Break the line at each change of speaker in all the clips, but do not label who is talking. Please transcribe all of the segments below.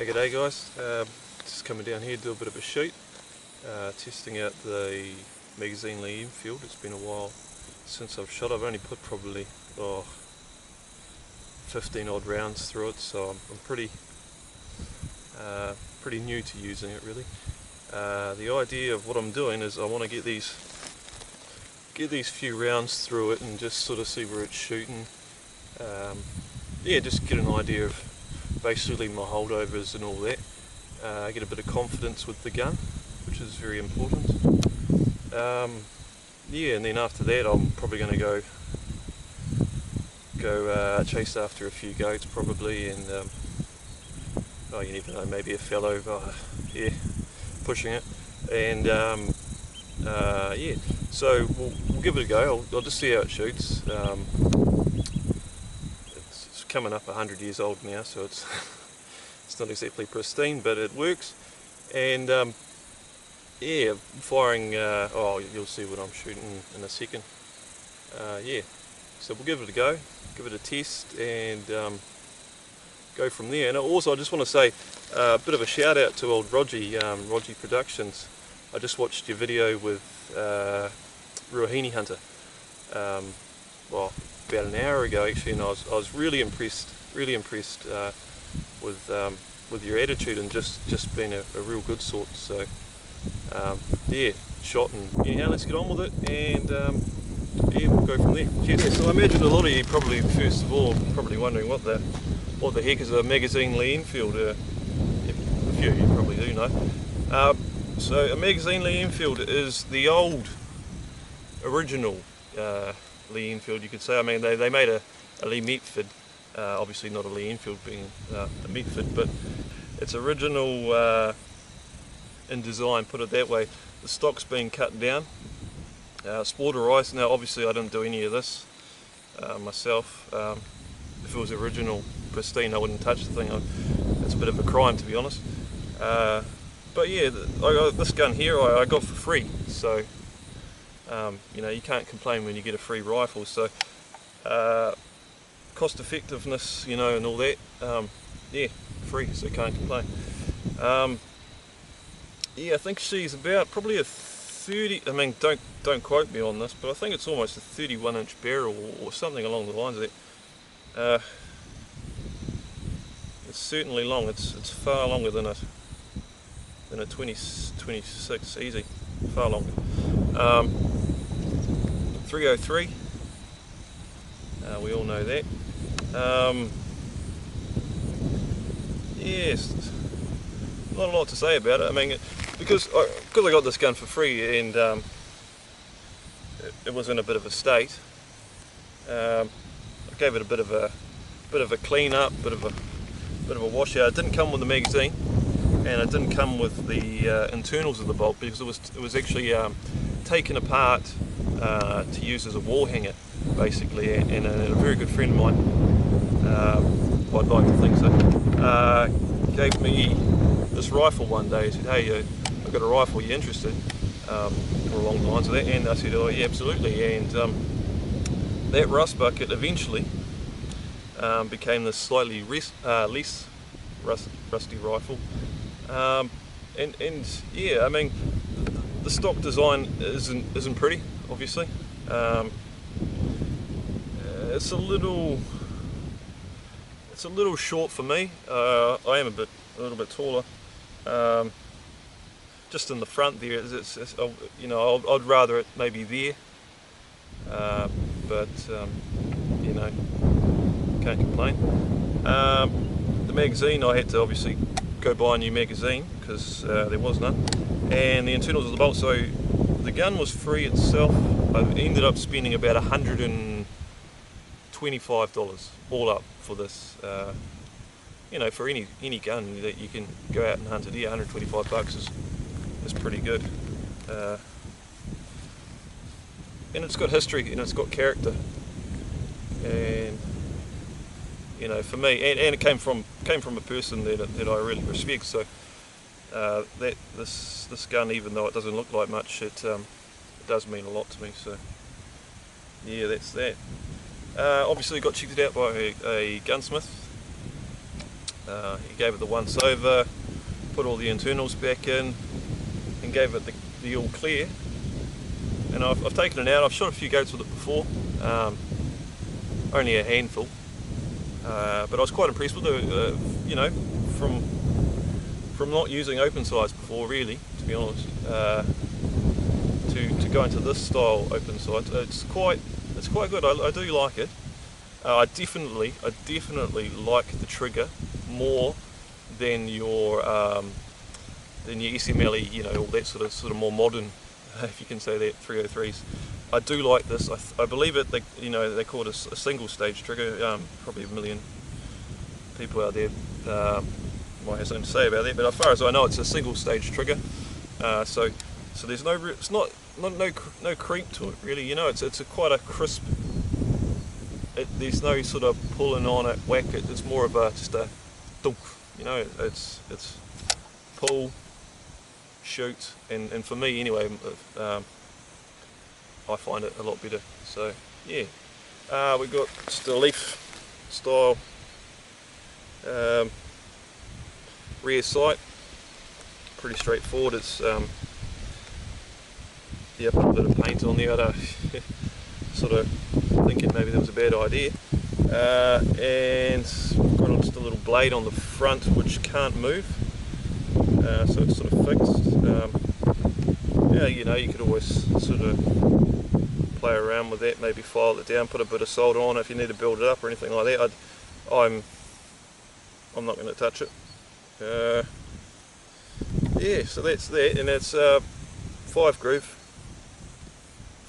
G'day guys, just coming down here to do a bit of a shoot, testing out the Magazine Lee Enfield. It's been a while since I've shot. I've only put probably 15 odd rounds through it, so I'm pretty new to using it really. The idea of what I'm doing is I want to get these few rounds through it and just sort of see where it's shooting. Yeah, just get an idea of basically my holdovers and all that. Get a bit of confidence with the gun, which is very important. Yeah, and then after that I'm probably going to go chase after a few goats probably, and oh, you never know, maybe a fellow, yeah, pushing it, and yeah, so we'll give it a go. I'll just see how it shoots. It's coming up 100 years old now, so it's it's not exactly pristine, but it works. And yeah, firing, oh, you'll see what I'm shooting in a second. Yeah, so we'll give it a go, give it a test, and go from there. And also I just want to say a bit of a shout out to old Rogie Productions. I just watched your video with Ruahine Hunter, well, about an hour ago actually, and I was really impressed with your attitude and just being a real good sort. So yeah, shot, and yeah, let's get on with it, and yeah, we'll go from there. Yeah, so I imagine a lot of you probably, first of all, probably wondering what the heck is a Magazine Lee Enfield. A few of you probably do know. So a Magazine Lee Enfield is the old original Lee Enfield, you could say. I mean, they made a Lee Metford, obviously not a Lee Enfield being a Metford, but it's original in design, put it that way. The stock's been cut down, spawderized. Now obviously I didn't do any of this myself. If it was original pristine I wouldn't touch the thing. It's a bit of a crime, to be honest. But yeah, this gun here I got for free, so you know, you can't complain when you get a free rifle. So cost effectiveness, you know, and all that, yeah, free, so can't complain. Yeah, I think she's about probably a 30, I mean, don't quote me on this, but I think it's almost a 31-inch barrel or something along the lines of that. It's certainly long. It's far longer than a 26 easy, far longer. 303, we all know that. Yes, not a lot to say about it. I mean, because I got this gun for free, and it was in a bit of a state. I gave it a bit of a clean up, bit of a washout. It didn't come with the magazine, and it didn't come with the internals of the bolt, because it was actually taken apart to use as a wall hanger, basically. And a very good friend of mine, I'd like to think so, gave me this rifle one day. He said, "Hey, I've got a rifle, you interested?" Or along the lines of that. And I said, "Oh yeah, absolutely." And that rust bucket eventually became this slightly less rusty rifle. And yeah, I mean, the stock design isn't pretty, obviously. It's a little short for me. I am a little bit taller. Just in the front there, it's you know, I'd rather it maybe there, but you know, can't complain. The magazine, I had to obviously go buy a new magazine because there was none, and the internals of the bolt. So the gun was free itself. I ended up spending about $125 all up for this. You know, for any gun that you can go out and hunt a deer, 125 bucks is pretty good. And it's got history and it's got character, and you know, for me, and it came from a person that I really respect. So this gun, even though it doesn't look like much, it does mean a lot to me. So yeah, that's that. Obviously got checked out by a gunsmith. He gave it the once over, put all the internals back in, and gave it the all clear. And I've taken it out. I've shot a few goats with it before, only a handful, but I was quite impressed with it. You know, from not using open sights before, really, to be honest, to go into this style open sight, it's quite good. I do like it. I definitely like the trigger more than your SMLE, you know, all that sort of more modern, if you can say that, 303s. I do like this. I believe it. They call it a single stage trigger. Probably a million people out there might have something to say about that, but as far as I know, it's a single stage trigger. So there's no creep to it, really. You know, it's quite a crisp. There's no sort of pulling on it, whack it. It's more of just a dunk. You know, it's pull, shoot, and for me anyway, I find it a lot better. So yeah, we've got just a leaf style rear sight. Pretty straightforward. It's yeah, put a bit of paint on there. Sort of thinking maybe that was a bad idea. And got just a little blade on the front which can't move, so it's sort of fixed. Yeah, you know, you could always sort of play around with that, maybe file it down, put a bit of solder on it if you need to build it up or anything like that. I'm not going to touch it. Yeah, so that's that, and it's 5 groove,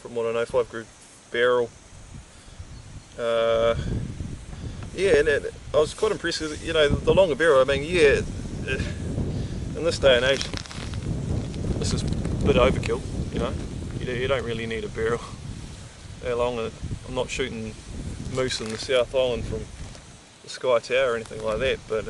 from what I know, 5 groove barrel. Yeah, and I was quite impressed because, you know, the longer barrel, I mean, yeah, in this day and age, this is a bit overkill, you know. You don't really need a barrel that long. I'm not shooting moose in the South Island from the Sky Tower or anything like that, but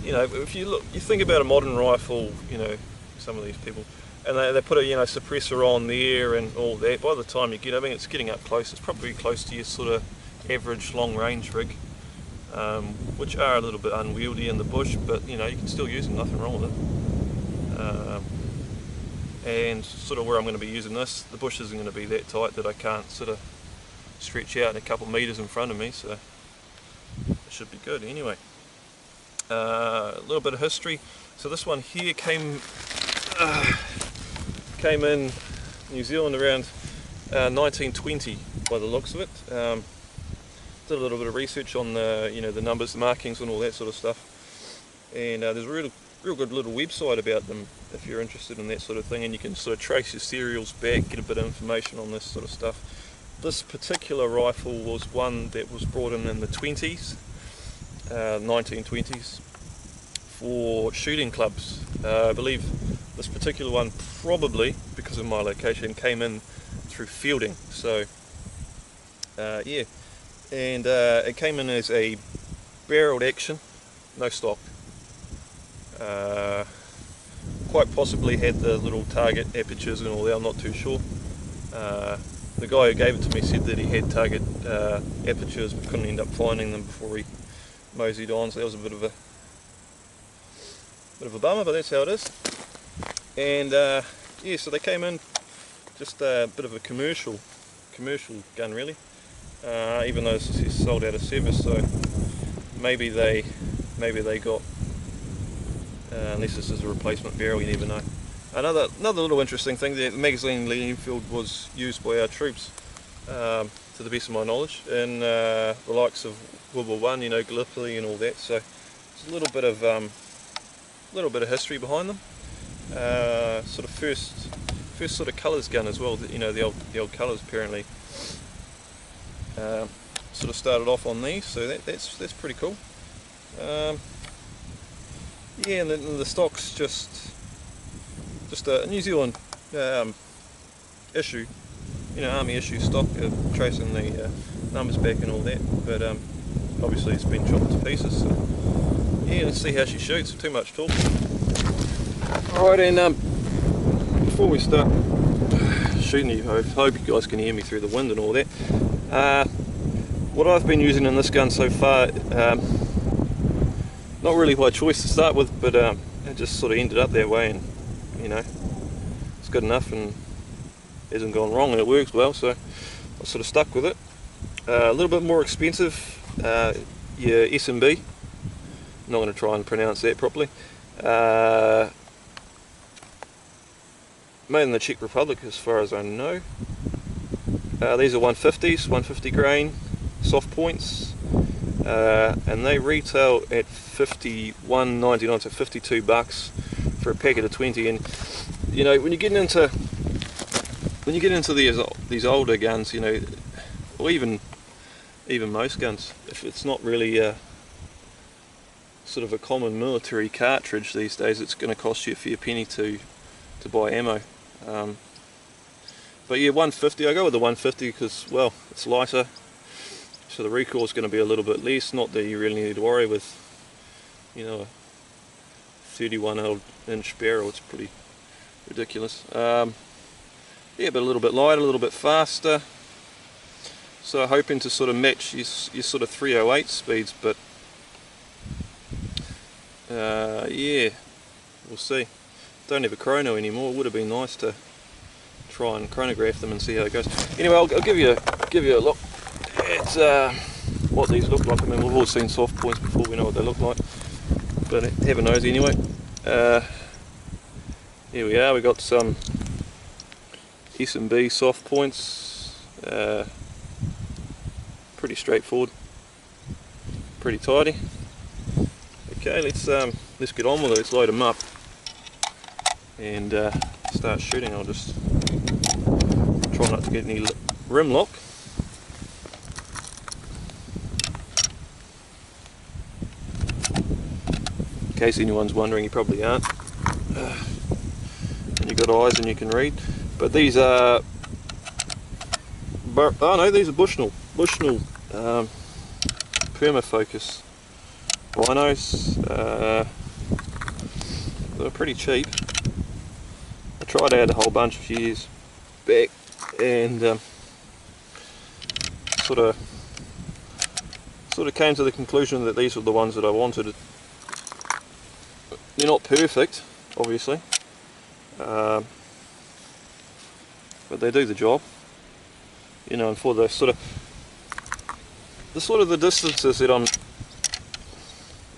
you know, if you think about a modern rifle, you know, some of these people, and they put a, you know, suppressor on there and all that. By the time you get, I mean, it's getting up close. It's probably close to your sort of average long range rig, which are a little bit unwieldy in the bush, but you know, you can still use them. Nothing wrong with it. And sort of where I'm going to be using this, the bush isn't going to be that tight that I can't sort of stretch out a couple metres in front of me, so it should be good anyway. A little bit of history. So this one here came in New Zealand around 1920 by the looks of it. Did a little bit of research on the, you know, the numbers, the markings and all that sort of stuff, and there's a real good little website about them if you're interested in that sort of thing, and you can sort of trace your serials back, get a bit of information on this sort of stuff. This particular rifle was one that was brought in the 20s, 1920s, for shooting clubs. I believe this particular one, probably because of my location, came in through fielding. So yeah, and it came in as a barreled action, no stock. Quite possibly had the little target apertures and all that, I'm not too sure. The guy who gave it to me said that he had target apertures but couldn't end up finding them before he moseyed on, so that was a bit of a bummer, but that's how it is. And yeah, so they came in just a bit of a commercial gun, really, even though this is sold out of service, so maybe they got, unless this is a replacement barrel, you never know. Another little interesting thing, the Magazine Lee Enfield was used by our troops, to the best of my knowledge, in the likes of World War I, you know, Gallipoli and all that. So it's a little bit of history behind them. Sort of first sort of colours gun as well. You know, the old colours apparently sort of started off on these, so that's pretty cool. Yeah, and the stock's just a New Zealand issue, you know, army issue stock, tracing the numbers back and all that. But obviously it's been chopped to pieces. So yeah, let's see how she shoots. Too much talk. Alright, and before we start shooting, I hope you guys can hear me through the wind and all that. What I've been using in this gun so far Not really by choice to start with, but it just sort of ended up that way, and you know, it's good enough and hasn't gone wrong and it works well, so I sort of stuck with it. A little bit more expensive, your S&B. I'm not going to try and pronounce that properly. Made in the Czech Republic as far as I know. These are 150s, 150 grain, soft points, and they retail at $51.99, so $52 for a packet of 20. And you know, when you get into these older guns, you know, or even most guns, if it's not really sort of a common military cartridge these days, it's going to cost you a fair penny to buy ammo. But yeah, 150, I go with the 150 because, well, it's lighter, so the recoil is going to be a little bit less. Not that you really need to worry with, you know, a 31-inch barrel. It's pretty ridiculous. Yeah, but a little bit lighter, a little bit faster. So hoping to sort of match your sort of 308 speeds, but yeah, we'll see. Don't have a chrono anymore. It would have been nice to try and chronograph them and see how it goes. Anyway, I'll give you a look at what these look like. I mean, we've all seen soft points before, we know what they look like, but have a nosy anyway. Here we are. We got some S&B soft points. Pretty straightforward, pretty tidy. Okay, let's get on with it. Let's load them up and start shooting. I'll just try not to get any rim lock. In case anyone's wondering, you probably aren't. And you've got eyes and you can read. But these are, oh no, these are Bushnell Permafocus binos. They're pretty cheap. I tried out a whole bunch a few years back and sort of came to the conclusion that these were the ones that I wanted. They're not perfect, obviously, but they do the job, you know. And for the sort of the distances that I'm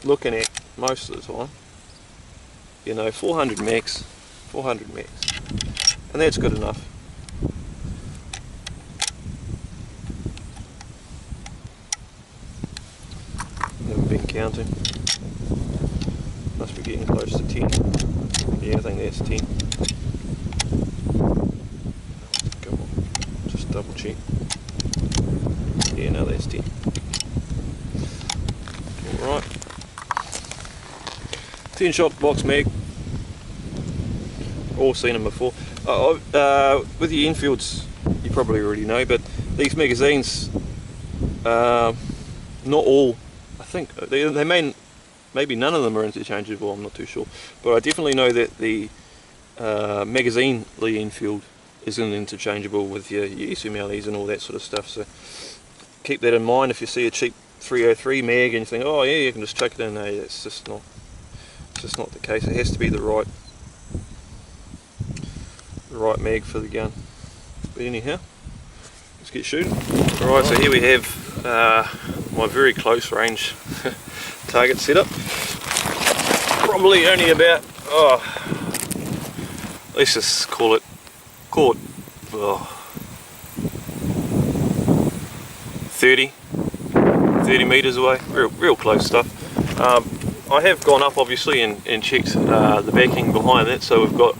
looking at most of the time, you know, 400 max, and that's good enough. Haven't been counting. Must be getting close to 10. Yeah, I think that's 10. Come on, just double check. Yeah, no, that's 10. Alright. 10 shot box mag. All seen them before. With the Enfields, you probably already know, but these magazines, not all, I think, they may, maybe none of them are interchangeable, I'm not too sure. But I definitely know that the Magazine Lee Enfield isn't interchangeable with your SMLEs and all that sort of stuff. So keep that in mind if you see a cheap 303 mag and you think, oh yeah, you can just chuck it in. No, it's just not the case. It has to be the right mag for the gun. But anyhow, let's get shooting. Alright, so here we have my very close range target setup. Probably only about, let's just call it 30 meters away. Real close stuff. I have gone up obviously and checked the backing behind that, so we've got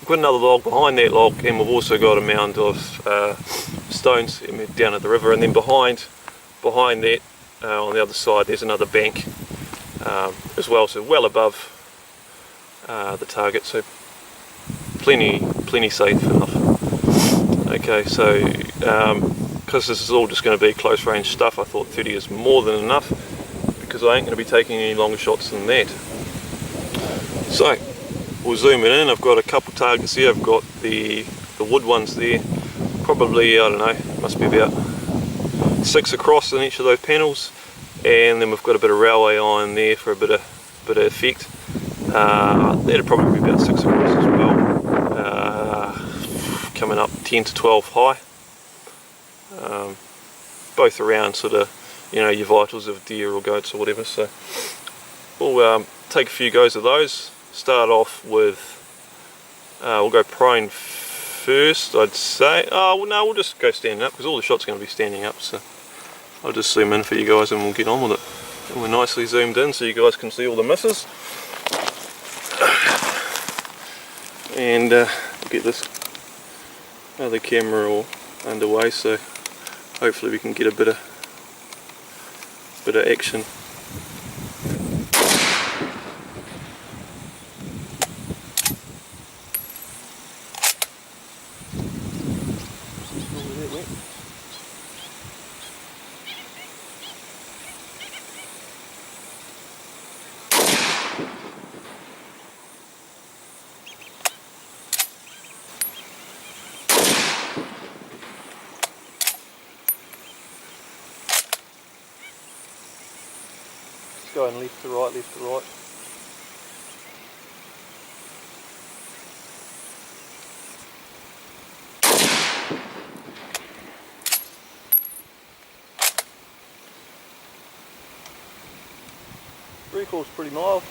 another log behind that log, and we've also got a mound of stones down at the river, and then behind that on the other side there's another bank as well, so well above the target, so plenty safe enough. Okay, so because this is all just going to be close range stuff, I thought 30 is more than enough, because I ain't going to be taking any longer shots than that. So we'll zoom it in. I've got a couple targets here. I've got the wood ones there, probably, I don't know, must be about 6 across in each of those panels, and then we've got a bit of railway iron there for a bit of bit of effect. That'd probably be about 6 across as well, coming up 10 to 12 high, both around sort of, you know, your vitals of deer or goats or whatever. So we'll take a few goes of those. Start off with, we'll go prone first, I'd say. Oh well, no, we'll just go standing up because all the shots are going to be standing up, so I'll just zoom in for you guys and we'll get on with it. And we're nicely zoomed in so you guys can see all the misses. And we'll get this other camera all underway, so hopefully we can get a bit of action. Going left to right, left to right. Recoil's pretty mild.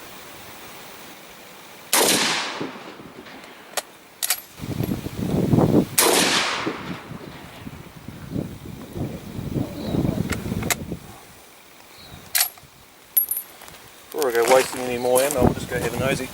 Before I go wasting any more ammo, I'll just go have a nosy.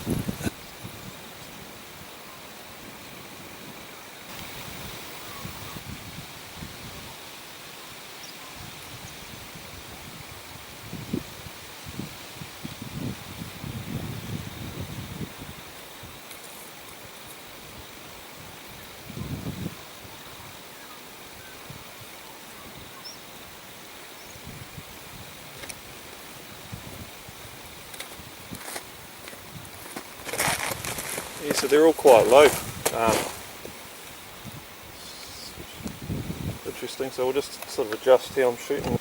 Yeah, so they're all quite low. Interesting, so we'll just sort of adjust how I'm shooting.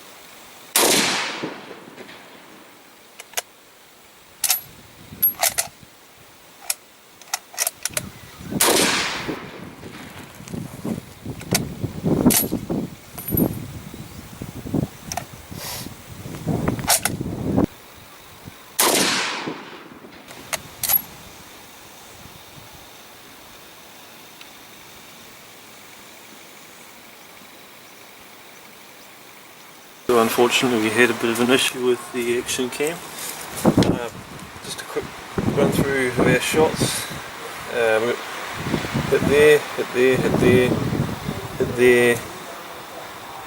So unfortunately we had a bit of an issue with the action cam. Just a quick run through of our shots. Hit there, hit there, hit there, hit there,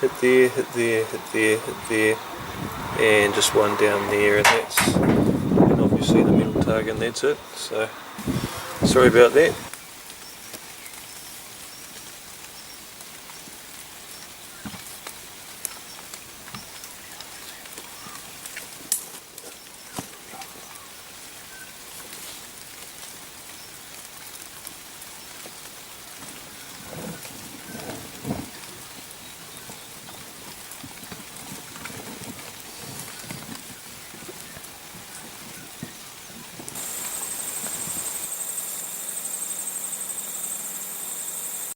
hit there, hit there, hit there, hit there, and just one down there, and obviously the middle target, and that's it. So sorry about that.